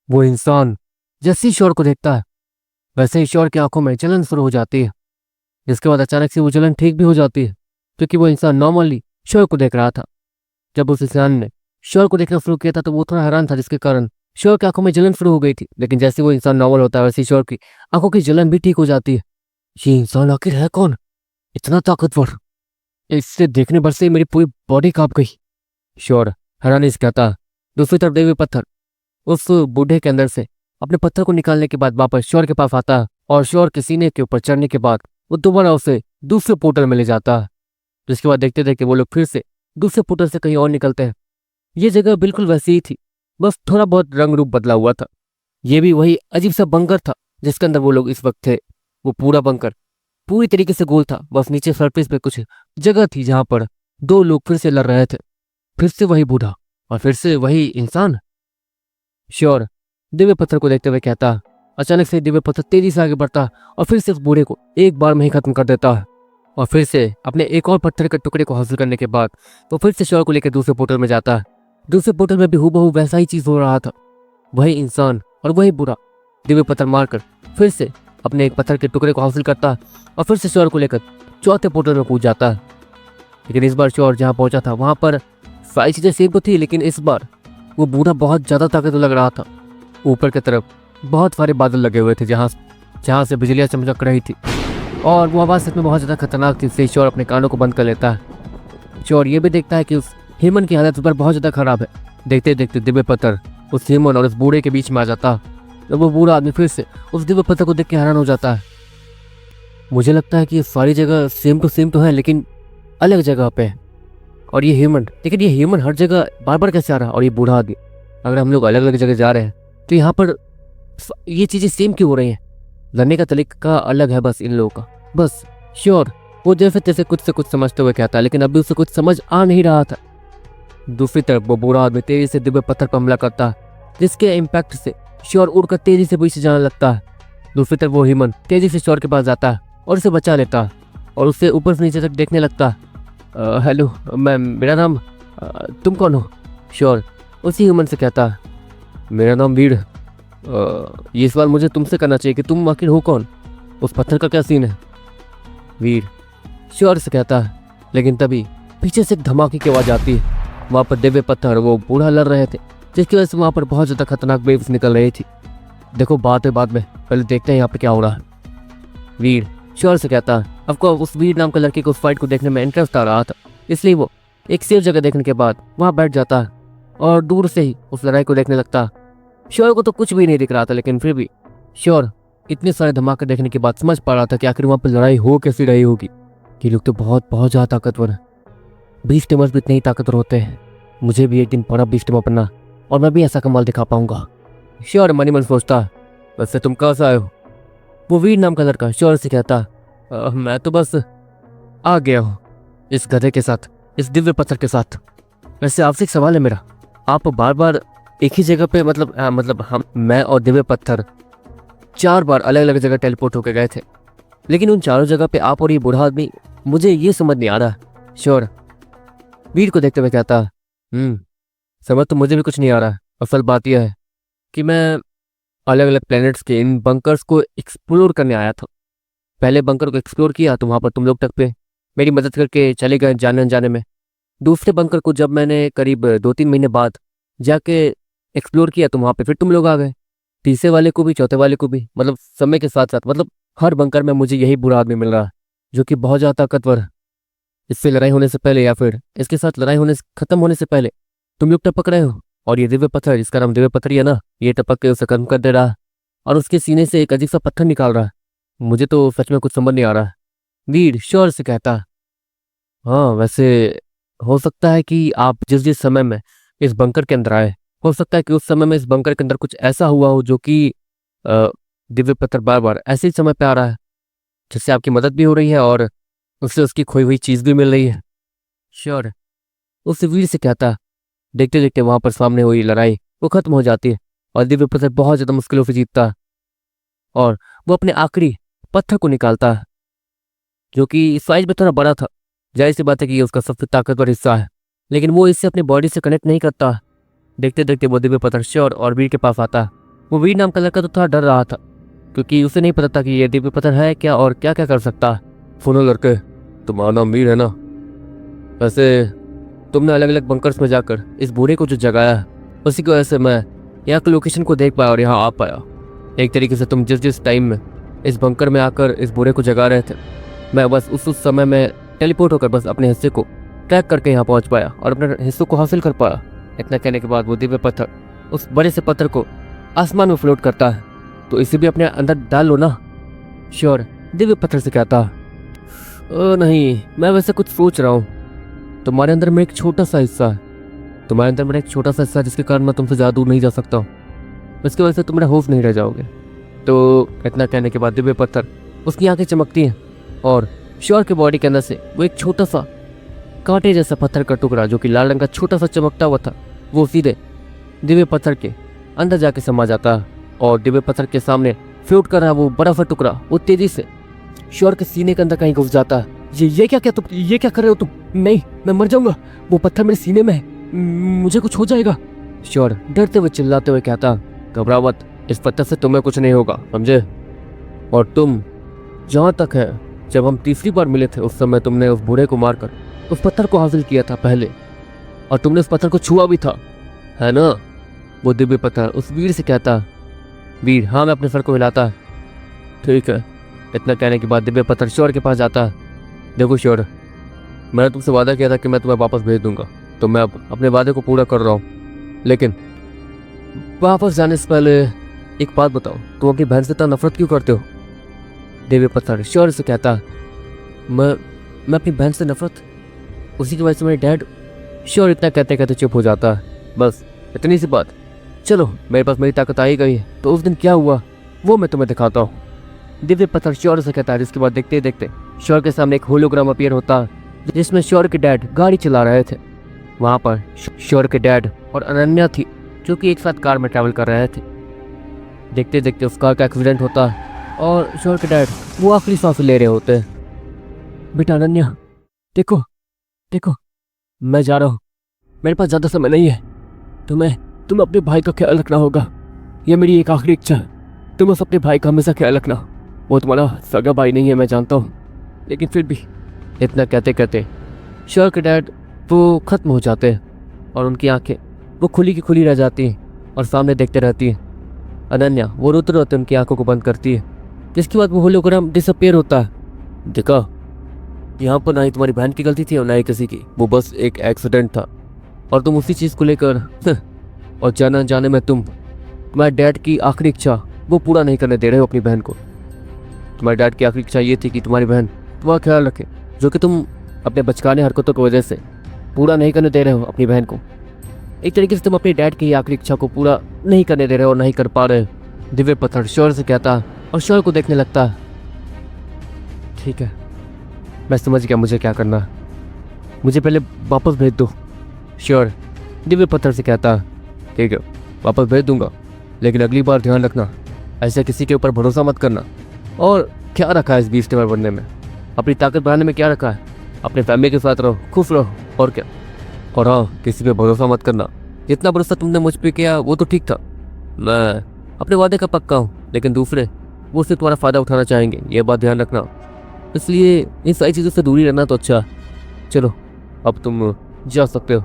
वो इंसान जैसे ही श्योर को देखता है वैसे ही श्योर की आंखों में जलन शुरू हो जाती है, जिसके बाद अचानक से वो जलन ठीक भी हो जाती है, क्योंकि वो इंसान नॉर्मली श्योर को देख रहा था। जब उस इंसान ने श्योर को देखना शुरू किया था तो वो थोड़ा हैरान था, जिसके कारण श्योर की आंखों में जलन शुरू हो गई थी। लेकिन जैसे वो इंसान नॉर्मल होता है वैसे ही श्योर की आंखों की जलन भी ठीक हो जाती है। ये इंसान आखिर है कौन, इतना ताकतवर? इससे देखने भर से ही मेरी पूरी बॉडी कांप गई। श्योर हैरानी से कहता। दूसरी तरफ देवी पत्थर उस बूढ़े के अंदर से अपने पत्थर को निकालने के बाद वापस श्योर के पास आता है और श्योर के सीने के ऊपर चढ़ने के बाद वो दोबारा उसे दूसरे पोर्टल में ले जाता है। जिसके बाद देखते देखते वो लोग फिर से दूसरे पोर्टल से कहीं और निकलते हैं। ये जगह बिल्कुल वैसी ही थी, बस थोड़ा बहुत रंग रूप बदला हुआ था। ये भी वही अजीब सा बंकर था जिसके अंदर वो लोग इस वक्त थे। वो पूरा बंकर पूरी तरीके से गोल था, बस नीचे सरफेस पे कुछ जगह थी जहां पर दो लोग फिर से लड़ रहे थे। फिर से वही बूढ़ा और फिर से वही इंसान। श्योर दिव्य पत्थर को देखते हुए कहता। अचानक से दिव्य पत्थर तेजी से आगे बढ़ता और फिर से उस बूढ़े को एक बार में ही खत्म कर देता है। और फिर से अपने एक और पत्थर के टुकड़े को हासिल करने के बाद वो फिर से श्योर को लेकर दूसरे पोर्टल में जाता है। दूसरे पोर्टल में भी हूबहू वैसा ही चीज हो रहा था। वही इंसान और वही बूढ़ा दिव्य पत्थर मारकर फिर से अपने एक पत्थर के टुकड़े को हासिल करता और फिर से श्योर को लेकर चौथे पोर्टल में कूद जाता है। लेकिन इस बार श्योर जहाँ पहुंचा था वहां पर सारी चीजें सेम तो थी, लेकिन इस बार वो बूढ़ा बहुत ज्यादा ताकतवर लग रहा था। ऊपर की तरफ बहुत सारे बादल लगे हुए थे जहाँ से बिजलियां चमक रही थी और वो आवाज़ सच में बहुत ज़्यादा खतरनाक थी। इससे श्योर अपने कानों को बंद कर लेता है। श्योर ये भी देखता है कि उस हेमन की हालत पर बहुत ज़्यादा खराब है। देखते देखते दिव्य पत्थर उस हेमन और उस बूढ़े के बीच में आ जाता है। तो वो बूढ़ा आदमी फिर से उस दिव्य पत्थर को देख के हैरान हो जाता है। मुझे लगता है कि ये सारी जगह सेम तो है, लेकिन अलग जगह पे है। और ये ह्यूमन, लेकिन ये ह्यूमन हर जगह बार बार कैसे आ रहा है? और ये बूढ़ा आदमी, अगर हम लोग अलग अलग जगह जा रहे हैं तो यहाँ पर ये चीज़ें सेम क्यों हो रही हैं? लड़ने का तरीका अलग है बस इन लोगों का, बस। श्योर वो जैसे तैसे कुछ से कुछ समझते हुए कहता है, लेकिन अभी उसे कुछ समझ आ नहीं रहा था। दूसरी तरफ वो बूढ़ा आदमी तेजी से दिव्य पत्थर पर हमला करता है, जिसके इम्पैक्ट से श्योर उड़कर तेजी से पीछे जाने लगता है। दूसरी तरफ वो ह्यूमन तेजी से श्योर के पास जाता है और उसे बचा लेता है और उसे ऊपर से नीचे तक देखने लगता है। हेलो मैम, मेरा नाम तुम कौन हो? श्योर उसी ह्यूमन से कहता है, मेरा नाम वीर। ये सवाल मुझे तुमसे करना चाहिए कि तुम आखिर हो कौन? उस पत्थर का क्या सीन है? वीर श्योर से कहता है, लेकिन तभी पीछे से एक धमाके की आवाज आती है। वहाँ पर दिव्य पत्थर वो बूढ़ा लड़ रहे थे, जिसकी वजह से वहाँ पर बहुत ज़्यादा खतरनाक वेव्स निकल रही थी। देखो बात है बाद में, पहले देखते हैं यहाँ पे क्या हो रहा है। वीर श्योर से कहता है। आपको उस वीर नाम का लड़के को उस फाइट को देखने में इंटरेस्ट आ रहा था, इसलिए वो एक सेफ जगह देखने के बाद वहाँ बैठ जाता है और दूर से ही उस लड़ाई को देखने लगता है। श्योर को तो कुछ भी नहीं दिख रहा था, लेकिन फिर भी श्योर इतने सारे धमाके देखने के बाद समझ पा रहा था कि आखिर वहाँ पर लड़ाई हो कैसी रही होगी। ये लोग तो बहुत बहुत ज़्यादा ताकतवर हैं। बीस्ट टीमर्स भी इतने ही ताकतवर होते हैं। मुझे भी एक दिन बड़ा बीस्ट टीमर बनना और मैं भी ऐसा कमाल दिखा पाऊंगा। श्योर मनी मन सोचता। वैसे तुम कहाँ से आए हो? वो वीर नाम का लड़का श्योर से कहता, मैं तो बस आ गया हूँ इस गधे के साथ, इस दिव्य पत्थर के साथ। वैसे आपसे एक सवाल है मेरा, आप बार बार एक ही जगह पे मैं और दिव्य पत्थर 4 बार अलग अलग जगह टेलीपोर्ट होकर गए थे, लेकिन उन चारों जगह पे आप और ये बूढ़ा आदमी, मुझे ये समझ नहीं आ रहा। श्योर वीर को देखते हुए कहता, समझ तो मुझे भी कुछ नहीं आ रहा। असल बात यह है कि मैं अलग अलग प्लैनेट्स के इन बंकर्स को एक्सप्लोर करने आया था। पहले बंकर को एक्सप्लोर किया तो वहाँ पर तुम लोग टक पे मेरी मदद करके चले गए जाने अनजाने में। दूसरे बंकर को जब मैंने करीब 2-3 महीने बाद जाके एक्सप्लोर किया तो वहाँ पे फिर तुम लोग आ गए। तीसरे वाले को भी, चौथे वाले को भी, मतलब समय के साथ साथ, मतलब हर बंकर में मुझे यही बुरा आदमी मिल रहा है जो कि बहुत ज़्यादा ताकतवर है। इससे लड़ाई होने से पहले या फिर इसके साथ लड़ाई होने से खत्म होने से पहले तुम लोग टपक रहे हो, और ये दिव्य पत्थर, जिसका नाम दिव्य पत्थर ही है ना, ये टपक के उसे खत्म कर दे रहा है और उसके सीने से एक अजीब सा पत्थर निकाल रहा है। मुझे तो सच में कुछ समझ नहीं आ रहा है। वीर श्योर से कहता, हाँ वैसे हो सकता है कि आप जिस जिस समय में इस बंकर के अंदर आए, हो सकता है कि उस समय में इस बंकर के अंदर कुछ ऐसा हुआ हो जो कि दिव्य पत्थर बार बार ऐसे ही समय पे आ रहा है, जिससे आपकी मदद भी हो रही है और उससे उसकी खोई हुई चीज़ भी मिल रही है। श्योर उस वीर से कहता। देखते देखते वहां पर सामने हुई लड़ाई वो खत्म हो जाती है और दिव्य पत्थर बहुत ज़्यादा मुश्किलों से जीतता है और वो अपने आखिरी पत्थर को निकालता है, जो कि साइज में थोड़ा बड़ा था। जाहिर सी बात है कि ये उसका सबसे ताकतवर हिस्सा है, लेकिन वो इससे अपनी बॉडी से कनेक्ट नहीं करता। देखते देखते वो दिव्य पत्थर श्योर और वीर के पास आता है वो वीर नाम का लड़का तो थोड़ा डर रहा था, क्योंकि उसे नहीं पता था कि ये दिव्य पत्थर है क्या और क्या क्या कर सकता है। सुनो लड़के, तुम्हारा नाम वीर है ना? वैसे तुमने अलग अलग बंकर्स में जाकर इस बूढ़े को जो जगाया है, उसी की वजह से मैं यहाँ की लोकेशन को देख पाया और यहाँ आ पाया। एक तरीके से तुम जिस जिस टाइम में इस बंकर में आकर इस बूढ़े को जगा रहे थे, मैं बस उस समय में टेलीपोर्ट होकर बस अपने हिस्से को ट्रैक करके यहाँ पहुँच पाया और अपने हिस्सों को हासिल कर पाया। इतना कहने के बाद वो दिव्य पत्थर उस बड़े से पत्थर को आसमान में फ्लोट करता है, तो इसे भी अपने अंदर डाल लो ना। श्योर, दिव्य पत्थर से कहता। नहीं, मैं वैसे कुछ सोच रहा हूँ। तुम्हारे अंदर में एक छोटा सा हिस्सा है, तुम्हारे अंदर मेरा एक छोटा सा हिस्सा जिसके कारण मैं तुमसे ज़्यादा दूर नहीं जा सकता हूँ। इसकी वजह से तुम मेरा होश नहीं रह जाओगे। तो इतना कहने के बाद दिव्य पत्थर उसकी आंखें चमकती हैं और श्योर के बॉडी के अंदर से वो एक छोटा सा कांटे जैसा पत्थर का टुकड़ा जो कि लाल रंग का छोटा सा चमकता हुआ था, वो सीधे दिव्य पत्थर के अंदर जाके समा जाता है और दिव्य पत्थर के सामने फ्लोट कर रहा वो बड़ा सा टुकड़ा वो तेजी से श्योर के सीने के अंदर कहीं घुस जाता है। ये क्या क्या तुम ये क्या कर रहे हो तुम? नहीं, मैं मर जाऊंगा, वो पत्थर मेरे सीने में है, मुझे कुछ हो जाएगा। श्योर डरते हुए चिल्लाते हुए कहता, घबराओ मत, इस पत्थर से तुम्हें कुछ नहीं होगा, समझे? और तुम, जहाँ तक है, जब हम तीसरी बार मिले थे उस समय तुमने उस बूढ़े को मारकर उस पत्थर को हासिल किया था पहले, और तुमने उस पत्थर को छुआ भी था, है ना? वो दिव्य पत्थर उस वीर से कहता, वीर, हाँ, मैं अपने सर को हिलाता। ठीक है। इतना कहने के बाद दिव्य पत्थर श्योर के पास जाता है। देखो श्योर, मैंने तुमसे वादा किया था कि मैं तुम्हें वापस भेज दूंगा, तो मैं अब अपने वादे को पूरा कर रहा हूँ, लेकिन वापस जाने से पहले एक बात बताओ, तुम अपनी बहन से इतना नफरत क्यों करते हो? दिव्य पत्थर श्योर से कहता, मैं अपनी बहन से नफरत, उसी की वजह से मेरे डैड। श्योर इतना कहते कहते चुप हो जाता है। बस इतनी सी बात। चलो, मेरे पास मेरी ताकत आई गई है, तो उस दिन क्या हुआ वो मैं तुम्हें दिखाता हूँ। दिव्य पत्थर श्योर से कहता है, जिसके बाद देखते ही देखते श्योर के सामने एक होलोग्राम अपीयर होता है, जिसमें श्योर के डैड गाड़ी चला रहे थे। वहाँ पर श्योर के डैड और अनन्या थी, जो कि एक साथ कार में ट्रैवल कर रहे थे। देखते देखते उस कार का एक्सीडेंट होता है और श्योर के डैड वो आखिरी सांस ले रहे होते हैं। बेटा अनन्या, देखो देखो, मैं जा रहा हूँ, मेरे पास ज़्यादा समय नहीं है, तुम अपने भाई का ख्याल रखना होगा, यह मेरी एक आखिरी इच्छा है। तुम उस अपने भाई का हमेशा ख्याल रखना। वो तुम्हारा सगा भाई नहीं है, मैं जानता हूँ, लेकिन फिर भी। इतना कहते कहते श्योर के डैड वो खत्म हो जाते हैं और उनकी आंखें वो खुली की खुली रह जाती हैं और सामने देखते रहती हैं। अनन्या वो रोते रोते उनकी आंखों को बंद करती है, जिसके बाद वो होलोग्राम डिसअपीयर होता है। देखा, यहाँ पर ना ही तुम्हारी बहन की गलती थी और ना ही किसी की, वो बस एक एक्सीडेंट था, और तुम उसी चीज़ को लेकर और जाना जाने में तुम्हारे डैड की आखिरी इच्छा वो पूरा नहीं करने दे रहे हो अपनी बहन को। तुम्हारे डैड की आखिरी इच्छा ये थी कि तुम्हारी बहन तुम्हारा ख्याल रखे, जो कि तुम अपने बचकाने हरकतों की वजह से पूरा नहीं करने दे रहे हो अपनी बहन को। एक तरीके से तुम अपनी डैड की आखिरी इच्छा को पूरा नहीं करने दे रहे हो और नहीं कर पा रहे हो। दिव्य पत्थर श्योर से कहता है और श्योर को देखने लगता है। ठीक है, मैं समझ गया मुझे क्या करना है, मुझे पहले वापस भेज दो। श्योर दिव्य पत्थर से कहता है, ठीक है, वापस भेज दूंगा, लेकिन अगली बार ध्यान रखना, ऐसे किसी के ऊपर भरोसा मत करना। और क्या रखा है इस 20 नंबर बनने में? अपनी ताकत बढ़ाने में क्या रखा है? अपने फैमिली के साथ रहो, खुश रहो, और क्या। और हाँ, किसी पे भरोसा मत करना। जितना भरोसा तुमने मुझ पे किया वो तो ठीक था, मैं अपने वादे का पक्का हूँ, लेकिन दूसरे वो उससे तुम्हारा फ़ायदा उठाना चाहेंगे, ये बात ध्यान रखना। इसलिए इन सारी चीज़ों से दूरी रहना तो अच्छा। चलो, अब तुम जा सकते हो।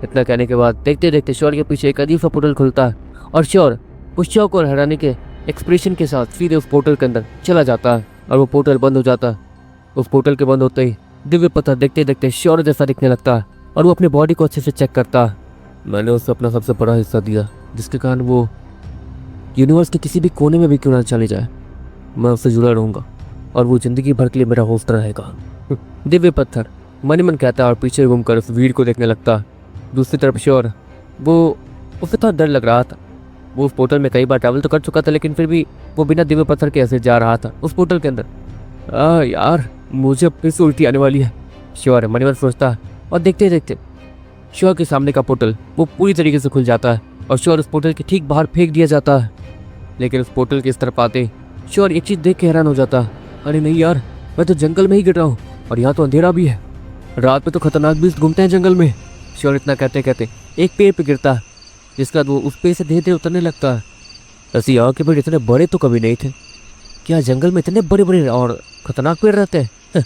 इतना कहने के बाद देखते देखते श्योर के पीछे एक अजीब सा पोर्टल खुलता है और श्योर उस शौक और हैरानी के एक्सप्रेशन के साथ सीधे उस पोर्टल के अंदर चला जाता है और वो पोर्टल बंद हो जाता है। उस पोर्टल के बंद होते ही दिव्य पत्थर देखते देखते श्योर जैसा दिखने लगता है और वो अपने बॉडी को अच्छे से चेक करता है। मैंने उसे अपना सबसे बड़ा हिस्सा दिया, जिसके कारण वो यूनिवर्स के किसी भी कोने में भी क्यों ना चले जाए, मैं उससे जुड़ा रहूँगा और वो ज़िंदगी भर के लिए मेरा होस्ट रहेगा। दिव्य पत्थर मन ही मन कहता है और पीछे घूमकर उस भीड़ को देखने लगता है। दूसरी तरफ श्योर, वो उसे थोड़ा डर लग रहा था। वो उस पोर्टल में कई बार ट्रैवल तो कर चुका था, लेकिन फिर भी वो बिना दिव्य पत्थर के ऐसे जा रहा था उस पोर्टल के अंदर। यार, मुझे फिर से उल्टी आने वाली है, श्योर मन ही मन सोचता है। और देखते देखते श्योर के सामने का पोर्टल वो पूरी तरीके से खुल जाता है और श्योर उस पोर्टल के ठीक बाहर फेंक दिया जाता है। लेकिन उस पोर्टल के इस तरफ आते श्योर एक चीज़ देख के हैरान हो जाता है। अरे नहीं यार, मैं तो जंगल में ही गिर रहा हूँ और यहाँ तो अंधेरा भी है, रात में तो खतरनाक बीस्ट घूमते हैं जंगल में। श्योर इतना कहते कहते एक पेड़ पे गिरता है, जिसके बाद वो उस पेड़ से धीरे धीरे उतरने लगता है। ऐसी यहाँ के पेड़ इतने बड़े तो कभी नहीं थे। क्या जंगल में इतने बड़े बड़े और खतरनाक पेड़ रहते हैं?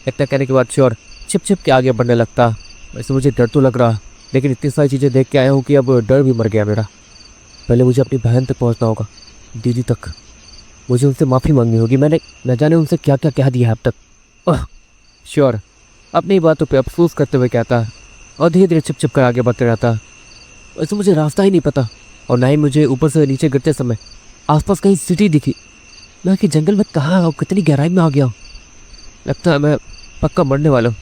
इतना कहने के बाद श्योर छिप छिप के आगे बढ़ने लगता। वैसे मुझे डर तो लग रहा, लेकिन इतनी सारी चीज़ें देख के आया हूँ कि अब डर भी मर गया मेरा। पहले मुझे अपनी बहन तक पहुँचना होगा, दीदी तक। मुझे उनसे माफ़ी मांगनी होगी। मैंने न जाने उनसे क्या क्या कह दिया है अब तक। श्योर अपनी बातों पे अफसोस करते हुए कहता और धीरे धीरे छिप छिप कर आगे बढ़ते रहता। वैसे मुझे रास्ता ही नहीं पता, और ना ही मुझे ऊपर से नीचे गिरते समय आसपास कहीं सिटी दिखी। मैं कि जंगल में कहाँ और कितनी गहराई में आ गया हूँ। लगता है मैं पक्का मरने वाला हूँ।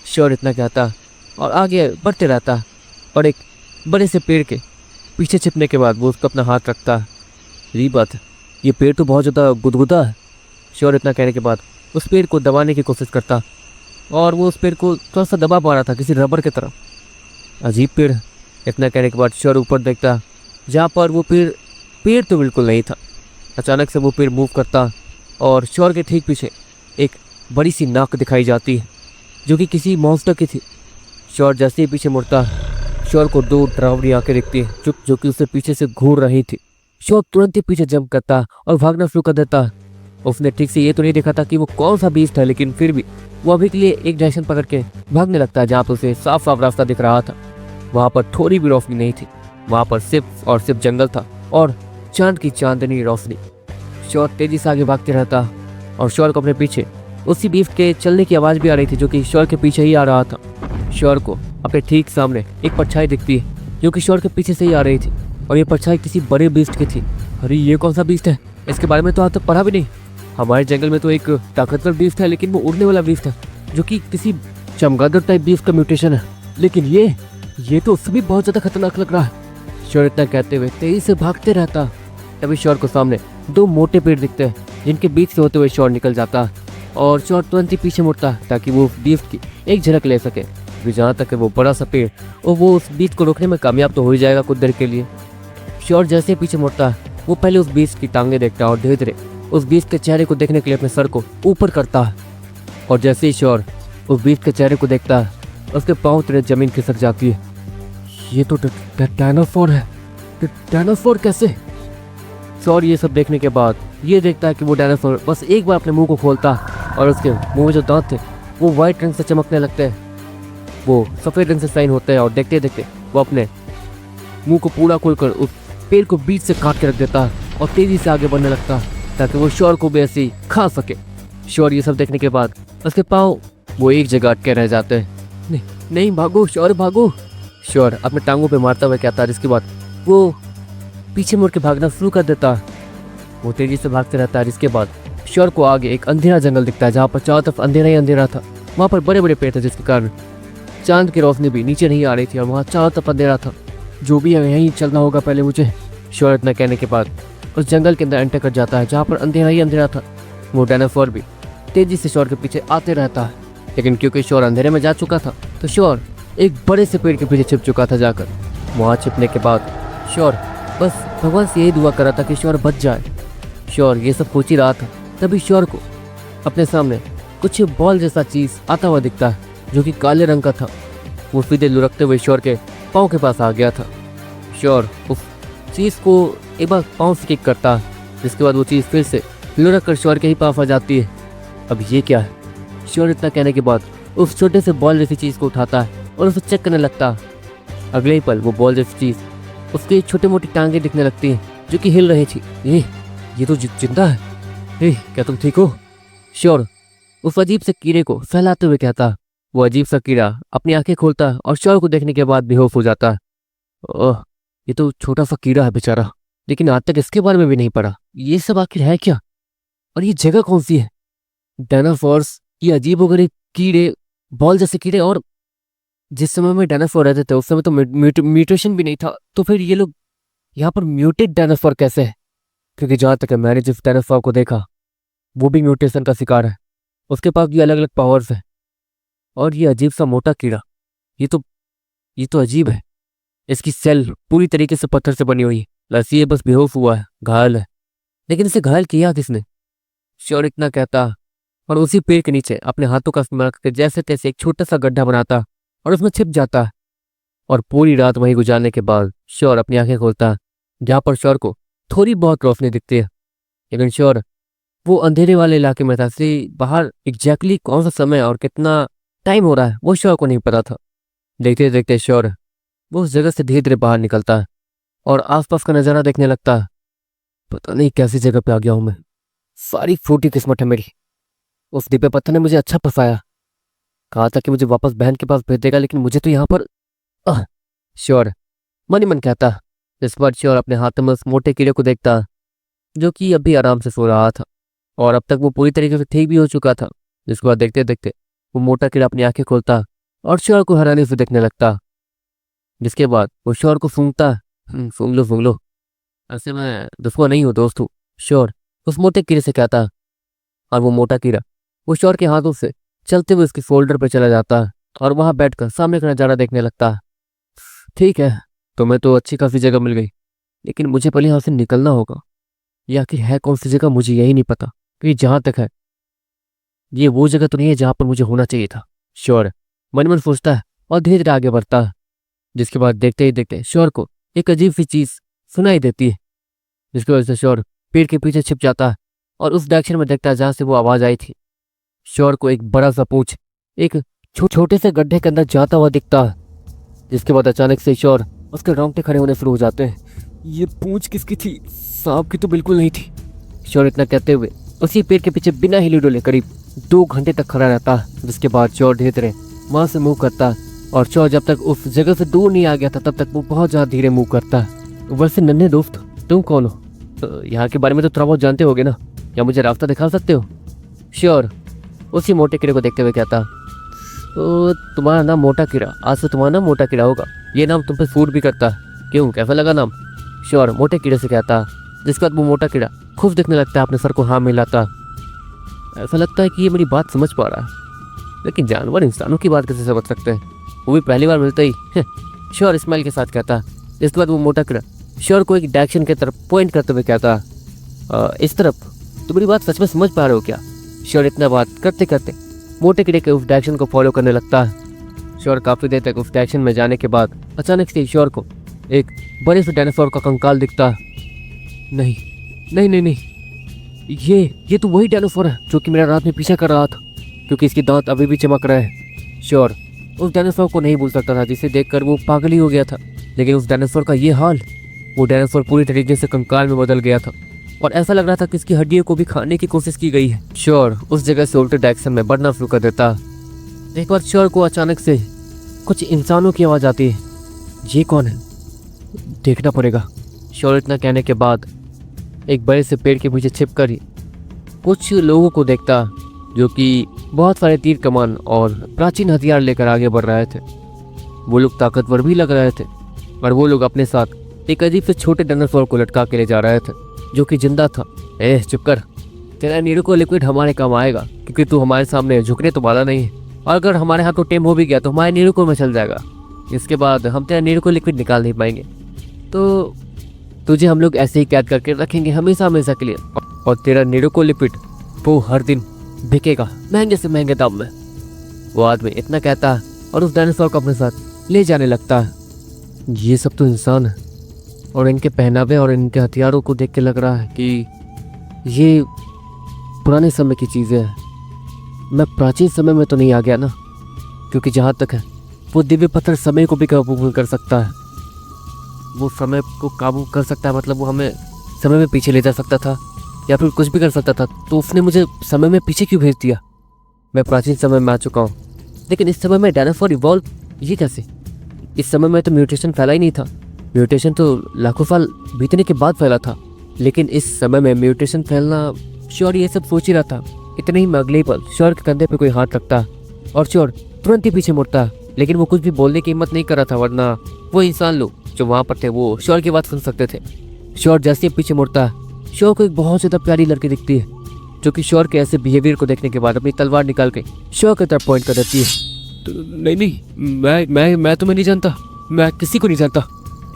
श्योर इतना कहता और आगे बढ़ते रहता, और एक बड़े से पेड़ के पीछे छिपने के बाद वो उसको अपना हाथ रखता। यही बात है, ये पेड़ तो बहुत ज़्यादा गुदगुदा है। श्योर इतना कहने के बाद उस पेड़ को दबाने की कोशिश करता, और वो उस पेड़ को थोड़ा सा दबा पा रहा था किसी रबर की तरह। अजीब पेड़। इतना कहने के बाद श्योर ऊपर देखता, जहाँ पर वो पेड़ तो बिल्कुल नहीं था। अचानक से वो पेड़ मूव करता, और श्योर के ठीक पीछे एक बड़ी सी नाक दिखाई जाती है, जो कि किसी मॉन्स्टर की थी। श्योर जैसे ही पीछे मुड़ता, श्योर को दो डरावनी आंखें दिखती है जो कि उसे पीछे से घूर रही थी। श्योर तुरंत ही पीछे जंप करता और भागना शुरू कर देता। उसने ठीक से ये तो नहीं देखा था कि वो कौन सा बीस्ट है, लेकिन फिर भी वो अभी के लिए एक डायरेक्शन पकड़ के भागने लगता है जहाँ पर उसे साफ साफ रास्ता दिख रहा था। वहाँ पर थोड़ी भी रोशनी नहीं थी, वहाँ पर सिर्फ और सिर्फ जंगल था और चांद की चांदनी रोशनी। श्योर तेजी से आगे भागते रहता, और श्योर को अपने पीछे उसी बीफ के चलने की आवाज़ भी आ रही थी, जो कि श्योर के पीछे ही आ रहा था। श्योर को अपने ठीक सामने एक परछाई दिखती है, जो कि श्योर के पीछे से ही आ रही थी, और ये परछाई किसी बड़े बीस्ट की थी। अरे ये कौन सा बीस्ट है? इसके बारे में तो आज तक पढ़ा भी नहीं। हमारे जंगल में तो एक ताकतवर बीस्ट है, लेकिन वो उड़ने वाला बीस्ट है, जो कि किसी चमगादड़ टाइप बीस्ट का म्यूटेशन है। लेकिन ये तो उससे भी बहुत ज़्यादा खतरनाक लग रहा है। श्योर इतना कहते हुए तेजी से भागते रहता। तभी श्योर को सामने दो मोटे पेड़ दिखते हैं, जिनके बीच से होते हुए श्योर निकल जाता, और श्योर तुरंत ही पीछे मुड़ता ताकि वो बीस्ट की एक झलक ले सके। जहाँ तक है वो बड़ा सा पेड़, और वो उस बीस्ट को रोकने में कामयाब तो हो ही जाएगा कुछ देर के लिए। श्योर जैसे पीछे मुड़ता, वो पहले उस बीस्ट की टांगे देखता और धीरे धीरे उस बीस्ट के चेहरे को देखने के लिए अपने सर को ऊपर करता है। और जैसे ही श्योर उस बीस्ट के चेहरे को देखता है, उसके पाँव तेरे जमीन खिसक जाती है। ये तो डायनासोर है। डायनासोर कैसे? श्योर ये सब देखने के बाद ये देखता है कि वो डायनासोर बस एक बार अपने मुंह को खोलता, और उसके मुंह में जो दांत थे वो वाइट रंग से चमकने लगते हैं, वो सफ़ेद रंग से साइन होते हैं, और देखते देखते वो अपने मुंह को पूरा खोलकर उस पेड़ को बीच से काट के रख देता और तेज़ी से आगे बढ़ने लगता ताकि वो श्योर को भी ऐसे ही खा सके। श्योर ये सब देखने के बाद उसके पाँव वो एक जगह अटके रह जाते हैं। नहीं भागो श्योर, भागो। श्योर अपने टांगों पे मारता हुआ कहता है, जिसके बाद वो पीछे मुड़ के भागना शुरू कर देता। वो तेजी से भागते रहता है, जिसके बाद श्योर को आगे एक अंधेरा जंगल दिखता है, जहाँ पर चारों तरफ अंधेरा ही अंधेरा था। वहाँ पर बड़े बड़े पेड़ थे, जिसके कारण चांद की रोशनी भी नीचे नहीं आ रही थी, और वहाँ चारों तरफ अंधेरा था। जो भी है यहीं चलना होगा पहले मुझे। श्योर इतना कहने के बाद उस जंगल के अंदर एंटर कर जाता है, जहाँ पर अंधेरा ही अंधेरा था। वो डायनासोर भी तेजी से श्योर के पीछे आते रहता है, लेकिन क्योंकि श्योर अंधेरे में जा चुका था, तो श्योर एक बड़े से पेड़ के पीछे छिप चुका था जाकर। वहाँ छिपने के बाद श्योर बस भगवान से यही दुआ कर रहा था कि श्योर बच जाए। श्योर ये सब सोच ही रहा था, तभी श्योर को अपने सामने कुछ बॉल जैसा चीज़ आता हुआ दिखता है, जो कि काले रंग का था। वो सीधे लुढ़कते हुए श्योर के पाँव के पास आ गया था। श्योर उस चीज़ को एक बार पाँव से किक करता, जिसके बाद वो चीज़ फिर से लुढ़क कर श्योर के ही पास आ जाती है। अब ये क्या है? श्योर इतना कहने के बाद उस छोटे से बॉल जैसी चीज़ को उठाता है और उसे चेक करने लगता। अगले ही पल वो बॉल जैसी चीज़ उसकी छोटी मोटी टांगें दिखने लगती हैं, जो कि हिल रही थी। ये तो जिंदा है। क्या तुम ठीक हो? श्योर उस अजीब से कीड़े को फैलाते हुए कहता। वो अजीब सा कीड़ा अपनी आंखें खोलता है और श्योर को देखने के बाद बेहोश हो जाता है। ओह, ये तो छोटा सा कीड़ा है बेचारा, लेकिन आज तक इसके बारे में भी नहीं पढ़ा। ये सब आखिर है क्या, और ये जगह कौन सी है? डायनासोर्स, ये अजीबोगरीब कीड़े, बॉल जैसे कीड़े, और जिस समय में डायनासोर रहते थे उस समय तो म्यूटेशन भी नहीं था, तो फिर ये लोग यहाँ पर म्यूटेड डायनासोर कैसे है? क्योंकि जहाँ तक मैंने जिस डायनासोर को देखा वो भी म्यूटेशन का शिकार है। उसके पास भी अलग अलग पावर्स है। और ये अजीब सा मोटा कीड़ा, ये तो अजीब है। इसकी सेल पूरी तरीके से पत्थर से बनी हुई है, बस ये बस बेहोश हुआ है, घायल है। लेकिन इसे घायल किया किसने? श्योर इतना कहता और उसी पेड़ के नीचे अपने हाथों का इस्तेमाल करके जैसे तैसे एक छोटा सा गड्ढा बनाता और उसमें छिप जाता। और पूरी रात वहीं गुजारने के बाद श्योर अपनी आंखें खोलता, जहाँ पर श्योर को थोड़ी बहुत रोशनी दिखती है, लेकिन श्योर वो अंधेरे वाले इलाके में था, इसलिए बाहर एग्जैक्टली कौन सा समय और कितना टाइम हो रहा है वो श्योर को नहीं पता था। देखते देखते श्योर वो उस जगह से धीरे धीरे बाहर निकलता है और आसपास का नज़ारा देखने लगता है। पता नहीं कैसी जगह पे आ गया हूँ मैं, सारी फूटी किस्मत है मेरी। उस दिव्य पत्थर ने मुझे अच्छा फंसाया, कहा था कि मुझे वापस बहन के पास भेज देगा, लेकिन मुझे तो यहाँ पर श्योर मन ही मन कहता। इस बार श्योर अपने हाथ में उस मोटे कीड़े को देखता जो कि अभी आराम से सो रहा था और अब तक वो पूरी तरीके से ठीक भी हो चुका था। जिसके बाद देखते देखते वो मोटा कीड़ा अपनी आंखें खोलता और श्योर को हैरानी से देखने लगता। जिसके बाद वो श्योर को सूंघता। सूंघ लो, ऐसे मैं दुश्मन नहीं हूँ, दोस्त हूँ, श्योर उस मोटे कीड़े से कहता। और वो मोटा कीड़ा वो श्योर के हाथों से चलते हुए उसके शोल्डर पर चला जाता और वहां बैठकर सामने का नजारा देखने लगता। ठीक है, तुम्हें तो अच्छी खासी जगह मिल गई, लेकिन मुझे पहले यहाँ से निकलना होगा। या कि है कौन सी जगह मुझे यही नहीं पता, क्योंकि जहां तक है ये वो जगह तो नहीं है जहां पर मुझे होना चाहिए था। श्योर मन मन सोचता है और धीरे धीरे आगे बढ़ता है। जिसके बाद देखते ही देखते श्योर को एक अजीब सी चीज सुनाई देती है, जिसकी वजह से श्योर पेड़ के पीछे छिप जाता है और उस डायरेक्शन में देखता है जहां से वो आवाज आई थी। श्योर को एक बड़ा सा पूंछ एक छोटे से गड्ढे के अंदर जाता हुआ दिखता है। जिसके बाद अचानक से श्योर उसके रोंगटे खड़े होने शुरू हो जाते हैं। ये पूंछ किसकी थी? सांप की तो बिल्कुल नहीं थी। श्योर इतना कहते हुए उसी पेड़ के पीछे बिना हिली डोले करीब 2 घंटे तक खड़ा रहता। जिसके बाद श्योर धीरे धीरे वहां से मूव करता और श्योर जब तक उस जगह से दूर नहीं आ गया था तब तक वो बहुत ज्यादा धीरे मूव करता। वैसे नन्हे दोस्त, तुम कौन हो? यहाँ के बारे में तो थोड़ा बहुत जानते होगे ना, या मुझे रास्ता दिखा सकते हो? श्योर उसी मोटे कीड़े को देखते हुए कहता। तो तुम्हारा नाम मोटा कीड़ा, आज से तुम्हारा नाम मोटा कीड़ा होगा। ये नाम तुम पे सूट भी करता। क्यों, कैसा लगा नाम? श्योर मोटे कीड़े से कहता। जिसके बाद वो मोटा कीड़ा खुश दिखने लगता है, अपने सर को हाँ मिलाता। ऐसा लगता है कि ये मेरी बात समझ पा रहा है, लेकिन जानवर इंसानों की बात कैसे समझ सकते हैं, वो भी पहली बार मिलते ही? श्योर स्माइल के साथ कहता। इसके बाद वो मोटा कीड़ा श्योर को एक डायरेक्शन की तरफ पॉइंट करते हुए कहता, इस तरफ। तो मेरी बात सच में समझ पा रहे हो क्या? श्योर इतना बात करते करते मोटे कीड़े के उस डायरेक्शन को फॉलो करने लगता है। श्योर काफी देर तक उस डायरेक्शन में जाने के बाद अचानक से श्योर को एक बड़े से डायनासोर का कंकाल दिखता। नहीं नहीं नहीं नहीं, ये तो वही डायनासोर है जो कि मेरा रात में पीछा कर रहा था, क्योंकि इसके दांत अभी भी चमक रहे हैं। श्योर उस डायनासोर को नहीं भूल सकता था, जिसे देखकर वो पागल ही हो गया था। लेकिन उस डायनासोर का ये हाल, वो डायनासोर पूरी तरीके से कंकाल में बदल गया था और ऐसा लग रहा था कि इसकी हड्डियों को भी खाने की कोशिश की गई है। श्योर उस जगह से उल्टे डायरेक्शन में बढ़ना शुरू कर देता। एक बार श्योर को अचानक से कुछ इंसानों की आवाज आती है। ये कौन है? देखना पड़ेगा। श्योर इतना कहने के बाद एक बड़े से पेड़ के पीछे छिपकर ही कुछ लोगों को देखता, जो कि बहुत सारे तीर कमान और प्राचीन हथियार लेकर आगे बढ़ रहे थे। वो लोग ताकतवर भी लग रहे थे और वो लोग अपने साथ एक अजीब से छोटे डायनासोर को लटका के ले जा रहे थे, जो कि जिंदा था। चुप कर, तेरा नीडको लिक्विड हमारे काम आएगा, क्योंकि तू हमारे सामने झुकने तो वाला नहीं है, और अगर हमारे हाथ तो टेम हो भी गया तो हमारे नीडको में चल जाएगा। इसके बाद हम तेरा नीडको लिक्विड निकाल नहीं पाएंगे, तो तुझे हम लोग ऐसे ही कैद करके रखेंगे हमेशा हमेशा के लिए, और तेरा नीडको लिक्विड वो हर दिन बिकेगा महंगे से महंगे दाम में। वो आदमी इतना कहता है और उस डायनासोर को अपने साथ ले जाने लगता है। ये सब तो इंसान है और इनके पहनावे और इनके हथियारों को देख के लग रहा है कि ये पुराने समय की चीज़ें हैं। मैं प्राचीन समय में तो नहीं आ गया ना, क्योंकि जहाँ तक है वो दिव्य पत्थर समय को भी काबू कर सकता है। वो समय को काबू कर सकता है, मतलब वो हमें समय में पीछे ले जा सकता था या फिर कुछ भी कर सकता था, तो उसने मुझे समय में पीछे क्यों भेज दिया? मैं प्राचीन समय में आ चुका हूँ, लेकिन इस समय में डायनासोर इवॉल्व ये कैसे? इस समय में तो म्यूटेशन फैला ही नहीं था। म्यूटेशन तो लाखों साल बीतने के बाद फैला था, लेकिन इस समय में म्यूटेशन फैलना, श्योर ये सब सोच ही रहा था। इतने ही में अगले ही पल श्योर के कंधे पे कोई हाथ रखता और श्योर तुरंत ही पीछे मुड़ता, लेकिन वो कुछ भी बोलने की हिम्मत नहीं कर रहा था, वरना वो इंसान लोग जो वहाँ पर थे वो श्योर की बात सुन सकते थे। श्योर जैसे ही पीछे मुड़ता, श्योर को एक बहुत ज़्यादा प्यारी लड़की दिखती है, जो कि श्योर के ऐसे बिहेवियर को देखने के बाद अपनी तलवार निकाल के श्योर की तरफ पॉइंट कर देती है। तो नहीं, मैं तुम्हें नहीं जानता, मैं किसी को नहीं जानता।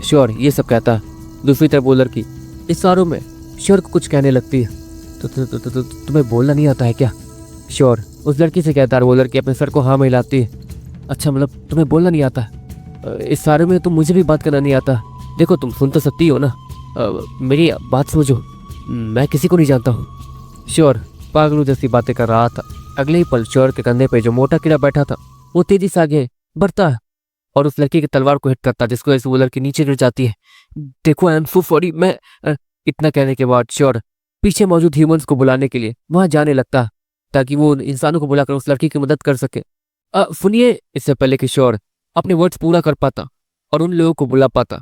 श्योर ये सब कहता। दूसरी तरफ वो लड़की इशारों में श्योर को कुछ कहने लगती है। तो तुम्हें बोलना नहीं आता है क्या? श्योर उस लड़की से कहता है। वो लड़की अपने सर को हाँ में हिलाती है। अच्छा, मतलब तुम्हें बोलना नहीं आता? इस सारे में तो मुझे भी बात करना नहीं आता। देखो तुम सुन तो सकती हो ना, मेरी बात समझो, मैं किसी को नहीं जानता हूँ। श्योर पागलों जैसी बातें कर रहा था। अगले ही पल श्योर के कंधे पे जो मोटा कीड़ा बैठा था वो तेजी से आगे बढ़ता है और उस लड़की की तलवार को हिट करता है, जिसको ऐसे वो लड़की नीचे गिर जाती है। देखो आई एम सो सॉरी, मैं इतना कहने के बाद श्योर पीछे मौजूद ह्यूमंस को बुलाने के लिए वहां जाने लगता है ताकि वो इंसानों को बुलाकर उस लड़की की मदद कर सके। सुनिए, इससे पहले कि श्योर अपने वर्ड्स पूरा कर पाता और उन लोगों को बुला पाता,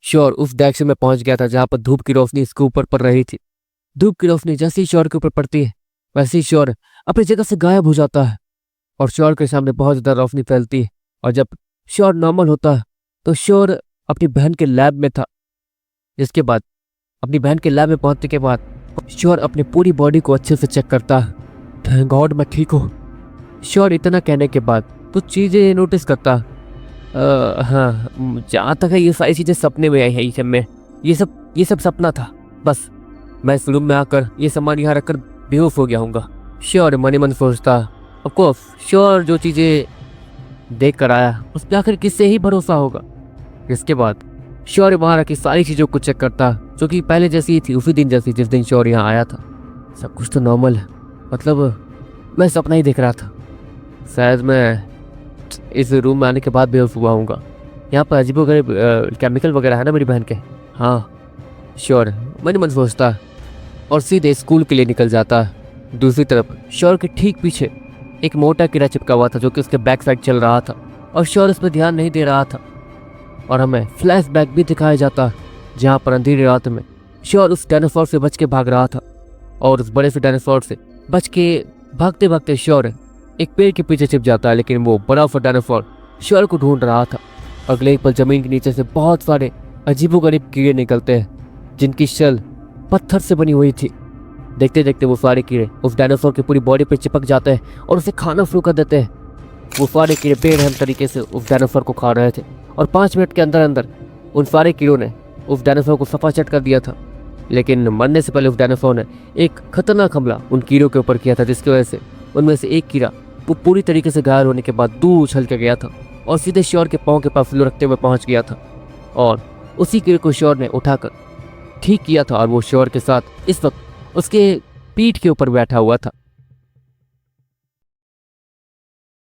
श्योर उस डायरेक्शन में पहुंच गया था जहां पर धूप की रोशनी इसके ऊपर पड़ रही थी। धूप की रोशनी जैसे ही श्योर के ऊपर पड़ती है वैसे ही श्योर अपनी जगह से गायब हो जाता है और श्योर के सामने बहुत ज्यादा रोशनी फैलती है। और जब श्योर नॉर्मल होता है तो श्योर अपनी बहन के लैब में था। इसके बाद अपनी बहन के लैब में पहुंचने के बाद श्योर अपनी पूरी बॉडी को अच्छे से चेक करता है। थैंक गॉड मैं ठीक हूँ। श्योर इतना कहने के बाद कुछ चीजें नोटिस करता। हाँ, जहाँ तक है ये सारी चीजें सपने में आई है। ये सब सपना था। बस मैं इस रूम में आकर ये सामान यहाँ रखकर बेहोश हो गया हूँगा। श्योर मन ही मन सोचता। ऑफकोर्स श्योर जो चीजें देख कर आया उस पर आखिर किससे ही भरोसा होगा। इसके बाद श्योर वहाँ रखी सारी चीज़ों को चेक करता जो कि पहले जैसी ही थी, उसी दिन जैसी जिस दिन श्योर यहाँ आया था। सब कुछ तो नॉर्मल है, मतलब मैं सपना ही देख रहा था। शायद मैं इस रूम में आने के बाद बेहोश हुआ हूँगा। यहाँ पर अजीबोगरीब केमिकल वगैरह है ना मेरी बहन के। हाँ श्योर मन ही मन सोचता और सीधे स्कूल के लिए निकल जाता है। दूसरी तरफ श्योर के ठीक पीछे एक मोटा कीड़ा चिपका हुआ था जो कि उसके बैक साइड चल रहा था और श्योर उस पर ध्यान नहीं दे रहा था। और हमें फ्लैशबैक भी दिखाया जाता जहाँ पर अंधेरी रात में श्योर उस डायनासोर से बच के भाग रहा था और उस बड़े से डायनासोर से बच के भागते भागते श्योर एक पेड़ के पीछे छिप जाता है, लेकिन वो बड़ा सा डायनासोर श्योर को ढूंढ रहा था। अगले ही पल जमीन के नीचे से बहुत सारे अजीबोगरीब कीड़े निकलते हैं जिनकी शल पत्थर से बनी हुई थी। देखते देखते वो सारे कीड़े उस डायनासोर की पूरी बॉडी पर चिपक जाते हैं और उसे खाना शुरू कर देते हैं। वो सारे कीड़े बेरहम तरीके से उस डायनासोर को खा रहे थे और 5 मिनट के अंदर अंदर उन सारे कीड़ों ने उस डायनासोर को सफाचट कर दिया था। लेकिन मरने से पहले उस डायनासोर ने एक खतरनाक हमला उन कीड़ों के ऊपर किया था, जिसकी वजह से उनमें से एक कीड़ा वो पूरी तरीके से घायल होने के बाद दूर उछल के गया था और सीधे श्योर के पाँव के पास लुढ़कते हुए पहुंच गया था। और उसी कीड़े को श्योर ने उठाकर ठीक किया था और वो श्योर के साथ इस वक्त उसके पीठ के ऊपर बैठा हुआ था।